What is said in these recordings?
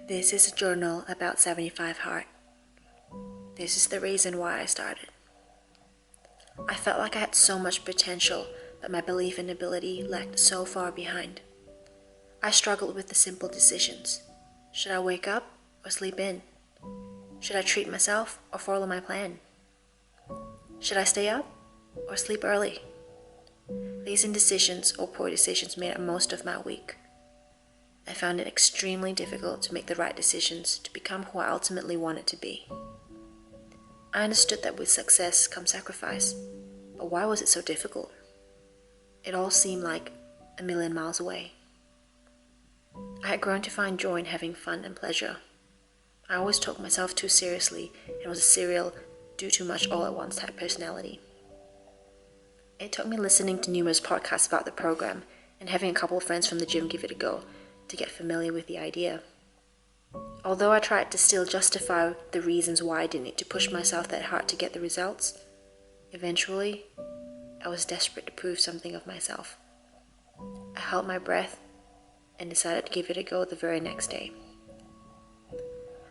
This is a journal about 75 Hard. This is the reason why I started. I felt like I had so much potential, but my belief and ability lagged so far behind. I struggled with the simple decisions. Should I wake up or sleep in? Should I treat myself or follow my plan? Should I stay up or sleep early? These indecisions or poor decisions made up most of my week. I found it extremely difficult to make the right decisions to become who I ultimately wanted to be. I understood that with success comes sacrifice, but why was it so difficult? It all seemed like a million miles away. I had grown to find joy in having fun and pleasure. I always took myself too seriously and was a serial, do too much all at once type personality. It took me listening to numerous podcasts about the program and having a couple of friends from the gym give it a go to get familiar with the idea. Although I tried to still justify the reasons why I didn't need to push myself that hard to get the results, eventually, I was desperate to prove something of myself. I held my breath and decided to give it a go the very next day.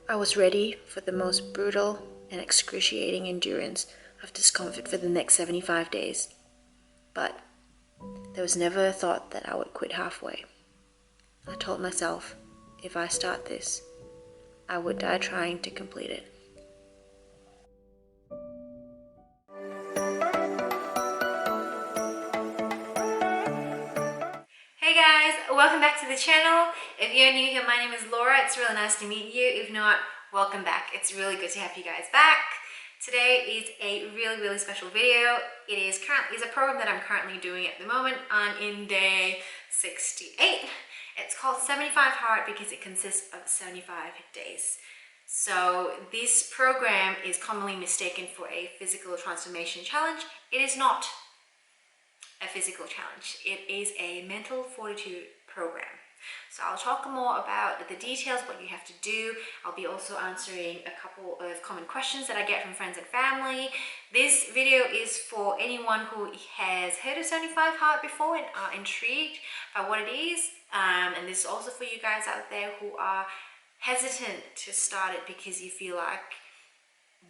I was ready for the most brutal and excruciating endurance of discomfort for the next 75 days. But there was never a thought that I would quit halfway. I told myself, if I start this, I would die trying to complete it. Hey guys, welcome back to the channel. If you're new here, my name is Laura. It's really nice to meet you. If not, welcome back. It's really good to have you guys back. Today is a really special video. It is a program that I'm currently doing at the moment. I'm in day 68. It's called 75 Hard because it consists of 75 days. So this program is commonly mistaken for a physical transformation challenge. It is not a physical challenge. It is a mental fortitude program. So I'll talk more about the details, what you have to do. I'll be also answering a couple of common questions that I get from friends and family. This video is for anyone who has heard of 75 Hard before and are intrigued by what it is. And this is also for you guys out there who are hesitant to start it because you feel like,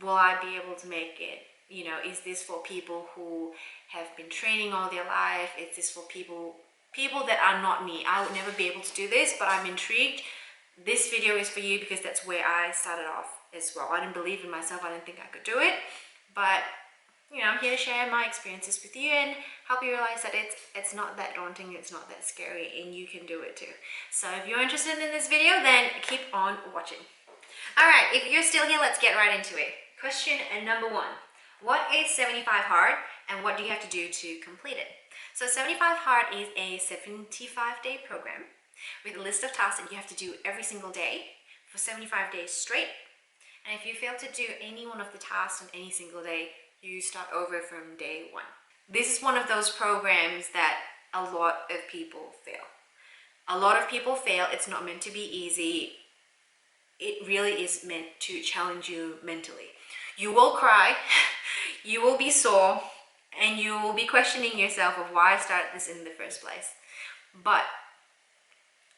will I be able to make it? You know, is this for people who have been training all their life? Is this for people that are not me? I would never be able to do this, but I'm intrigued. This video is for you because that's where I started off as well. I didn't believe in myself. I didn't think I could do it, but you know, I'm here to share my experiences with you and help you realize that it's not that daunting, it's not that scary, and you can do it too. So if you're interested in this video, then keep on watching. All right, if you're still here, let's get right into it. Question number 1. What is 75 Hard and what do you have to do to complete it? So 75 Hard is a 75-day program with a list of tasks that you have to do every single day for 75 days straight. And if you fail to do any one of the tasks on any single day, you start over from day 1. This is one of those programs that a lot of people fail. A lot of people fail. It's not meant to be easy. It really is meant to challenge you mentally. You will cry, you will be sore, and you will be questioning yourself of why I started this in the first place. But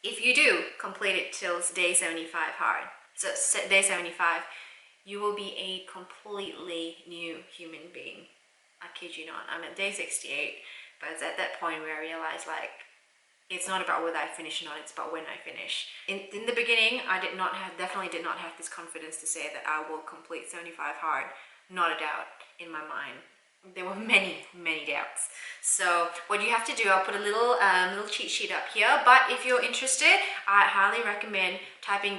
if you do complete it till day 75 hard, so day 75, you will be a completely new human being. I kid you not. I'm at day 68, but it's at that point where I realized, like, it's not about whether I finish or not, it's about when I finish. In the beginning, I definitely did not have this confidence to say that I will complete 75 hard. Not a doubt in my mind. There were many doubts. So what you have to do, I'll put a little cheat sheet up here, but if you're interested, I highly recommend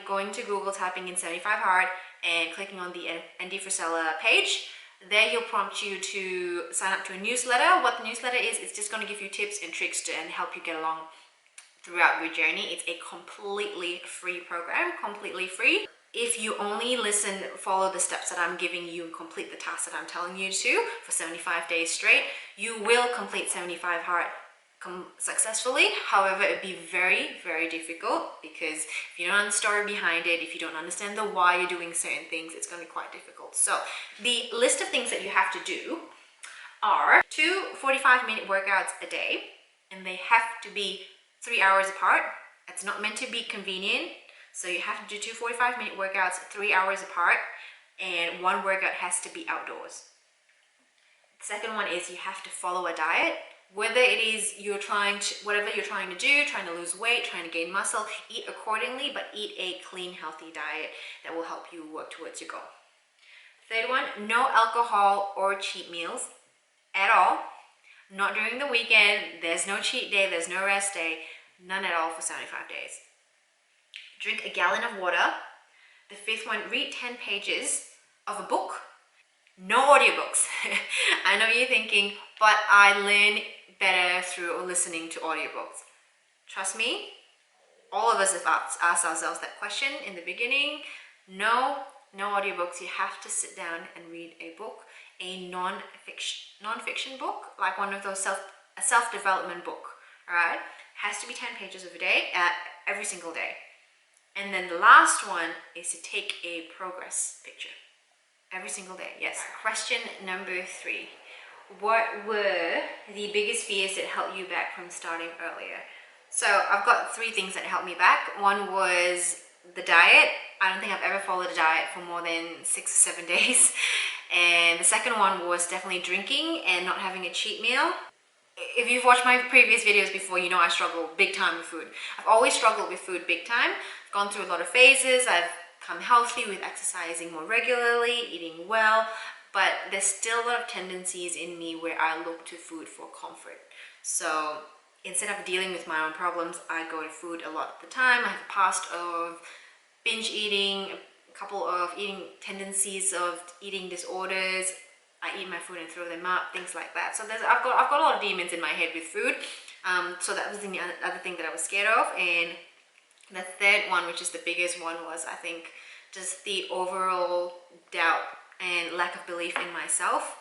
going to Google, typing in 75 hard and clicking on the Andy Frisella page. There you'll prompt you to sign up to a newsletter. What the newsletter is, it's just going to give you tips and tricks and help you get along throughout your journey. It's a completely free program, completely free. If you only follow the steps that I'm giving you and complete the tasks that I'm telling you to for 75 days straight, you will complete 75 hard successfully. However, it'd be very difficult because if you don't know the story behind it, if you don't understand the why you're doing certain things, it's going to be quite difficult. So the list of things that you have to do are 2 45-minute workouts a day, and they have to be 3 hours apart. It's not meant to be convenient. So you have to do two 45-minute workouts 3 hours apart, and one workout has to be outdoors. The second one is you have to follow a diet. Whether it is whatever you're trying to do, trying to lose weight, trying to gain muscle, eat accordingly, but eat a clean, healthy diet that will help you work towards your goal. Third one, no alcohol or cheat meals at all. Not during the weekend. There's no cheat day, there's no rest day, none at all for 75 days. Drink a gallon of water. The fifth one, read 10 pages of a book. No audiobooks. I know you're thinking, but I learn better through listening to audiobooks. Trust me, all of us have asked ourselves that question in the beginning. No audiobooks. You have to sit down and read a book, a non-fiction book, like one of those self-development book. All right, has to be 10 pages of a day, every single day. And then the last one is to take a progress picture every single day. Yes. Question number 3. What were the biggest fears that held you back from starting earlier? So I've got 3 things that helped me back. One was the diet. I don't think I've ever followed a diet for more than 6 or 7 days. And the second one was definitely drinking and not having a cheat meal. If you've watched my previous videos before, you know I struggle big time with food. I've always struggled with food big time. I've gone through a lot of phases. I've become healthy with exercising more regularly, eating well, but there's still a lot of tendencies in me where I look to food for comfort. So instead of dealing with my own problems, I go to food a lot of the time. I have a past of binge eating, a couple of eating tendencies of eating disorders. I eat my food and throw them up, things like that. So I've got a lot of demons in my head with food. So that was the other thing that I was scared of. And the third one, which is the biggest one, was I think just the overall doubt and lack of belief in myself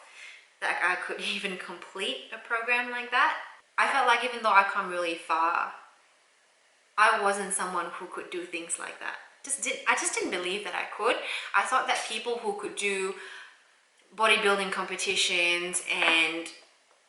that I could even complete a program like that. I felt like even though I come really far, I wasn't someone who could do things like that. I just didn't believe that I could. I thought that people who could do bodybuilding competitions and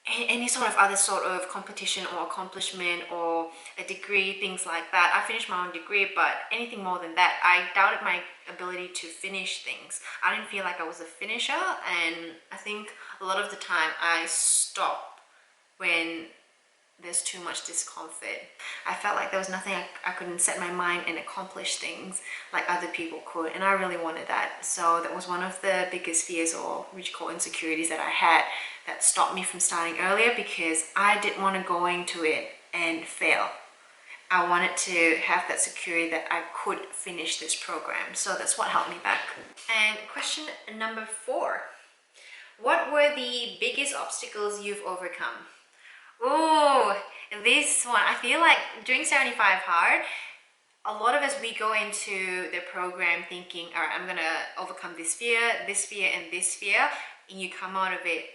any sort of other sort of competition or accomplishment or a degree, things like that. I finished my own degree, but anything more than that, I doubted my ability to finish things. I didn't feel like I was a finisher, and I think a lot of the time I stop when there's too much discomfort. I felt like there was nothing I couldn't set my mind and accomplish things like other people could, and I really wanted that. So that was one of the biggest fears, or which you call insecurities, that I had that stopped me from starting earlier, because I didn't want to go into it and fail. I wanted to have that security that I could finish this program. So that's what helped me back. And question number 4. What were the biggest obstacles you've overcome? Oh, this one, I feel like doing 75 hard, a lot of us, we go into the program thinking, all right, I'm gonna overcome this fear, and this fear, and you come out of it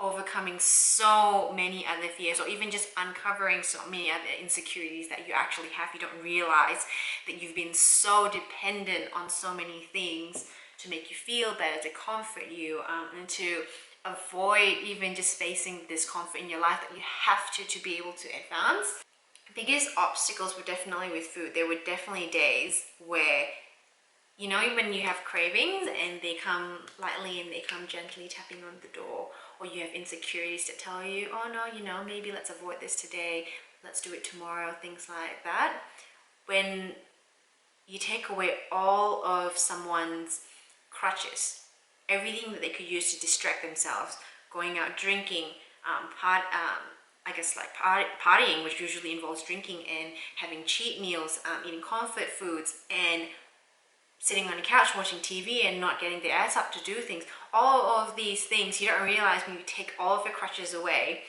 overcoming so many other fears, or even just uncovering so many other insecurities that you actually have. You don't realize that you've been so dependent on so many things to make you feel better, to comfort you, and to avoid even just facing discomfort in your life that you have to be able to advance. Biggest obstacles were definitely with food. There were definitely days where, you know, when you have cravings and they come lightly and they come gently tapping on the door, or you have insecurities that tell you, oh no, you know, maybe let's avoid this today, let's do it tomorrow, things like that. When you take away all of someone's crutches, everything that they could use to distract themselves, going out drinking, partying, which usually involves drinking and having cheat meals, eating comfort foods, and sitting on the couch watching TV and not getting their ass up to do things. All of these things, you don't realize when you take all of your crutches away,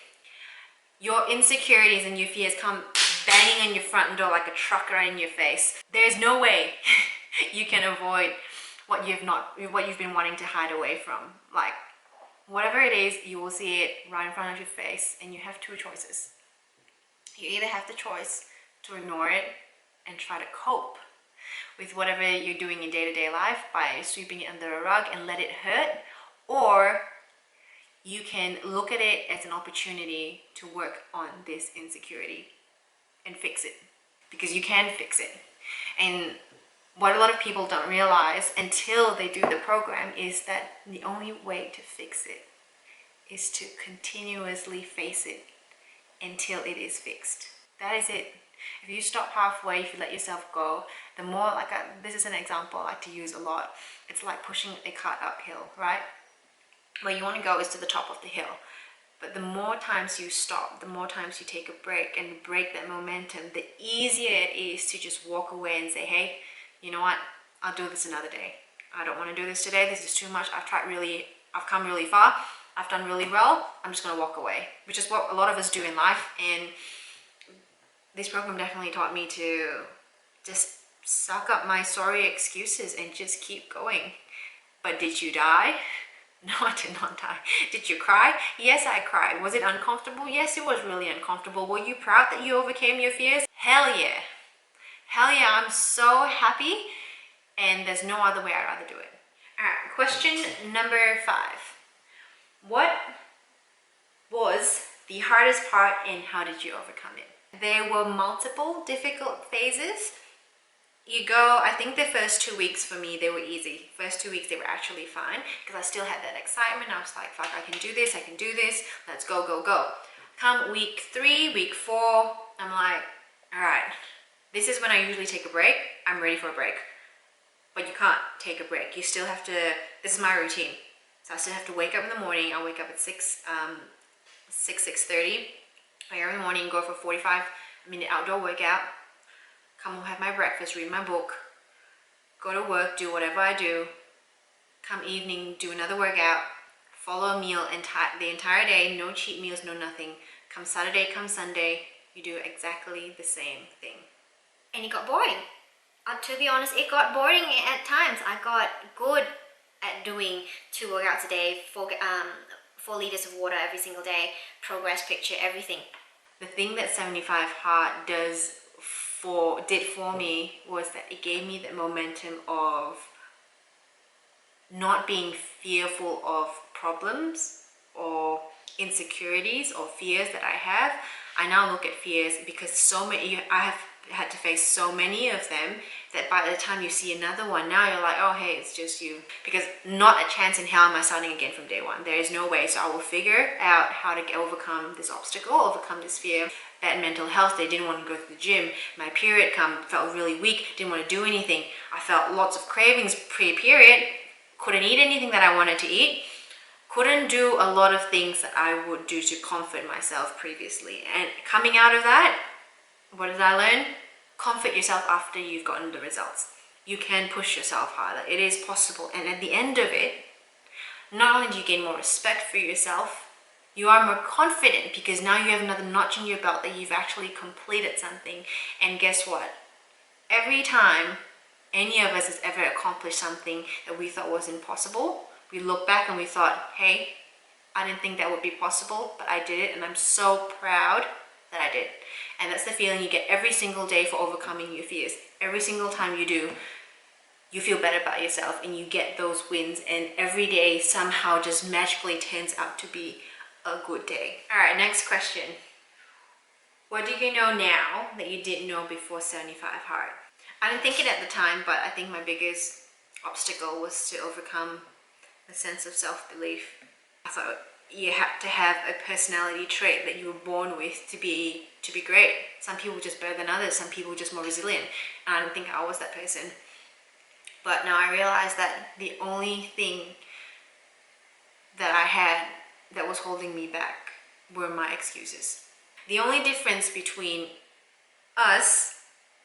your insecurities and your fears come banging on your front door like a truck right in your face. There's no way you can avoid what you've been wanting to hide away from. Like, whatever it is, you will see it right in front of your face, and you have 2 choices. You either have the choice to ignore it and try to cope with whatever you're doing in day-to-day life by sweeping it under a rug and let it hurt, or you can look at it as an opportunity to work on this insecurity and fix it, because you can fix it. And What a lot of people don't realize until they do the program is that the only way to fix it is to continuously face it until it is fixed. That is it. If you stop halfway, if you let yourself go, the more, this is an example I like to use a lot. It's like pushing a cart uphill, right? Where you want to go is to the top of the hill. But the more times you stop, the more times you take a break and break that momentum, the easier it is to just walk away and say, hey, you know what? I'll do this another day. I don't want to do this today. This is too much. I've come really far. I've done really well. I'm just going to walk away, which is what a lot of us do in life. And this program definitely taught me to just suck up my sorry excuses and just keep going. But did you die? No, I did not die. Did you cry? Yes, I cried. Was it uncomfortable? Yes, it was really uncomfortable. Were you proud that you overcame your fears? Hell yeah. Hell yeah, I'm so happy, and there's no other way I'd rather do it. All right, question number 5. What was the hardest part and how did you overcome it? There were multiple difficult phases. I think the first 2 weeks for me, they were easy. First 2 weeks, they were actually fine because I still had that excitement. I was like, fuck, I can do this, let's go, go, go. Come week 3, week 4, I'm like, all right, this is when I usually take a break. I'm ready for a break. But you can't take a break. You still have to, this is my routine. So I still have to wake up in the morning. I'll wake up at 6:30. I get up in the morning, go for a 45-minute outdoor workout. Come home, have my breakfast, read my book, go to work, do whatever I do. Come evening, do another workout, follow a meal the entire day, no cheat meals, no nothing. Come Saturday, come Sunday, you do exactly the same thing. And it got boring. To be honest, it got boring at times. I got good at doing 2 workouts a day, 4 liters of water every single day, progress picture, everything. The thing that 75 Hard did for me was that it gave me the momentum of not being fearful of problems or insecurities or fears that I have. I now look at fears because I have had to face so many of them that by the time you see another one, now you're like, oh hey, it's just you. Because not a chance in hell am I starting again from day one. There is no way. So I will figure out how to overcome this obstacle, overcome this fear. Bad mental health, they didn't want to go to the gym. My period felt really weak, didn't want to do anything. I felt lots of cravings pre-period, couldn't eat anything that I wanted to eat, couldn't do a lot of things that I would do to comfort myself previously. And coming out of that, what did I learn? Comfort yourself after you've gotten the results. You can push yourself harder. It is possible. And at the end of it, not only do you gain more respect for yourself, you are more confident because now you have another notch in your belt that you've actually completed something. And guess what? Every time any of us has ever accomplished something that we thought was impossible, we look back and we thought, hey, I didn't think that would be possible, but I did it and I'm so proud that I did. And that's the feeling you get every single day for overcoming your fears. Every single time you do, you feel better about yourself and you get those wins, and every day somehow just magically turns out to be a good day. All right, next question. What do you know now that you didn't know before 75 Hard? I didn't think it at the time, but I think my biggest obstacle was to overcome the sense of self-belief. I thought you had to have a personality trait that you were born with to be great. Some people just better than others, some people just more resilient. And I don't think I was that person. But now I realize that the only thing that I had that was holding me back were my excuses. The only difference between us,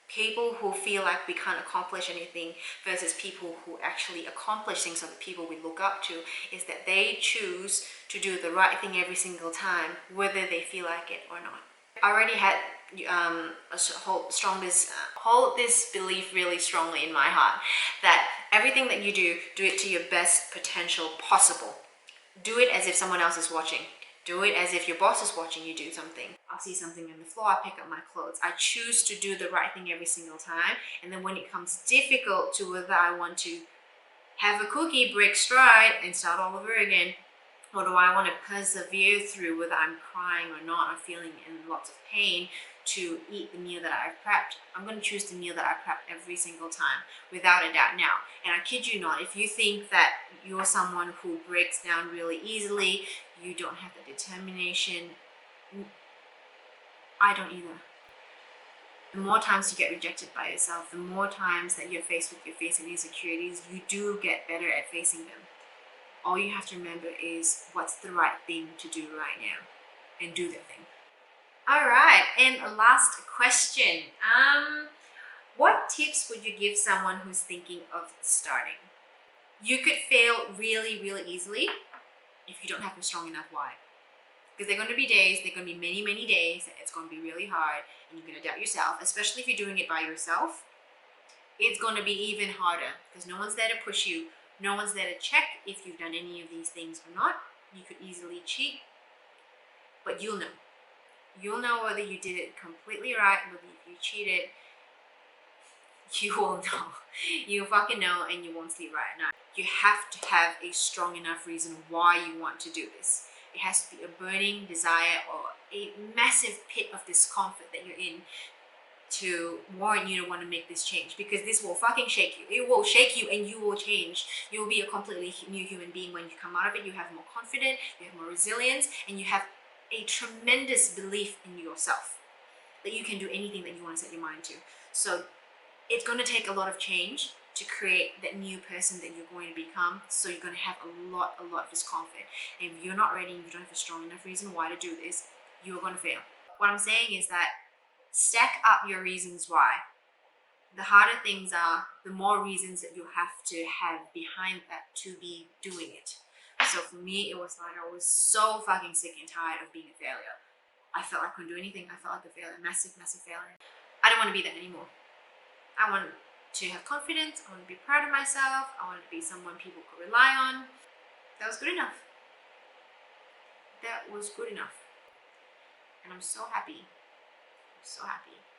people who feel like we can't accomplish anything, versus people who actually accomplish things, or the people we look up to, is that they choose to do the right thing every single time, whether they feel like it or not. I already had hold this belief really strongly in my heart that everything that you do it to your best potential possible. Do it as if someone else is watching. Do it as if your boss is watching you do something. I'll see something on the floor, I pick up my clothes. I choose to do the right thing every single time. And then when it comes difficult to whether I want to have a cookie, break stride, and start all over again, or do I want to persevere through whether I'm crying or not, or feeling in lots of pain, to eat the meal that I've prepped, I'm going to choose the meal that I prep every single time, without a doubt now. And I kid you not, if you think that you're someone who breaks down really easily, you don't have the determination, I don't either. The more times you get rejected by yourself, the more times that you're faced with your fears and insecurities, you do get better at facing them. All you have to remember is what's the right thing to do right now, and do that thing. All right, and last question. What tips would you give someone who's thinking of starting? You could fail really, really easily if you don't have a strong enough why. Because there are going to be days, there are going to be many, many days that it's going to be really hard and you're going to doubt yourself, especially if you're doing it by yourself. It's going to be even harder because no one's there to push you. No one's there to check if you've done any of these things or not. You could easily cheat, but you'll know. You'll know whether you did it completely right, whether if you cheated. You will know. You fucking know, and you won't sleep right at night. You have to have a strong enough reason why you want to do this. It has to be a burning desire or a massive pit of discomfort that you're in to warrant you to want to make this change, because this will fucking shake you. It will shake you and you will change. You will be a completely new human being when you come out of it. You have more confidence, you have more resilience, and you have a tremendous belief in yourself that you can do anything that you want to set your mind to. So it's going to take a lot of change to create that new person that you're going to become. So you're going to have a lot of discomfort. And if you're not ready and you don't have a strong enough reason why to do this, you're going to fail. What I'm saying is that stack up your reasons why. The harder things are, the more reasons that you have to have behind that to be doing it. So for me, it was like I was so fucking sick and tired of being a failure. I felt like I couldn't do anything. I felt like a failure, massive failure. I don't want to be that anymore. I want to have confidence. I want to be proud of myself. I want to be someone people could rely on. That was good enough. That was good enough. And I'm so happy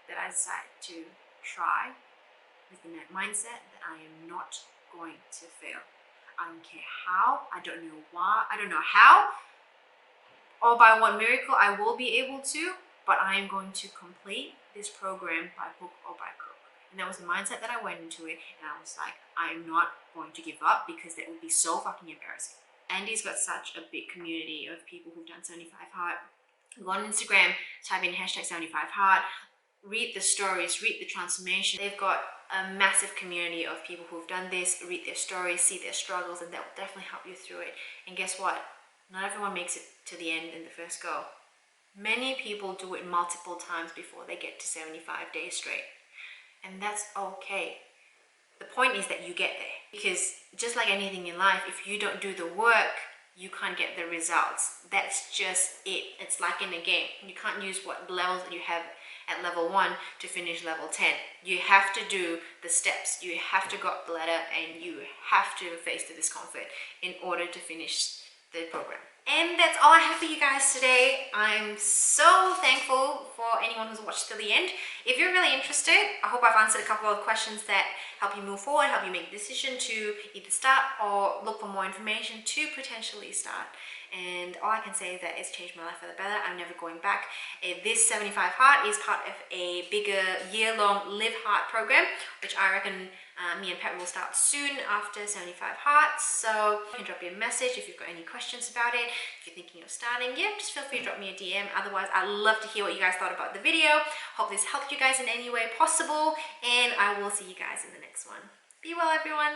that I decided to try with the mindset that I am not going to fail. I don't care how, I don't know why, I don't know how, or by what miracle I will be able to, but I am going to complete this program by hook or by crook. And that was the mindset that I went into it, and I was like, I'm not going to give up because that would be so fucking embarrassing. Andy's got such a big community of people who've done 75 Hard. Go on Instagram, type in hashtag 75 Hard, read the stories, read the transformation. They've got a massive community of people who've done this, read their stories, see their struggles, and that will definitely help you through it. And guess what? Not everyone makes it to the end in the first go. Many people do it multiple times before they get to 75 days straight. And that's okay. The point is that you get there. Because just like anything in life, if you don't do the work, you can't get the results. That's just it. It's like in a game. You can't use what levels that you have at level 1 to finish level 10. You have to do the steps. You have to go up the ladder, and you have to face the discomfort in order to finish the program. And that's all I have for you guys today. I'm so thankful for anyone who's watched till the end. If you're really interested, I hope I've answered a couple of questions that help you move forward, help you make a decision to either start or look for more information to potentially start. And all I can say is that it's changed my life for the better. I'm never going back. This 75 Hard is part of a bigger year-long Live Hard program, which I reckon me and Pat will start soon after 75 Hard. So you can drop me a message if you've got any questions about it. If you're thinking of starting, yeah, just feel free to drop me a DM. Otherwise, I'd love to hear what you guys thought about the video. Hope this helped you guys in any way possible, and I will see you guys in the next one. Be well, everyone.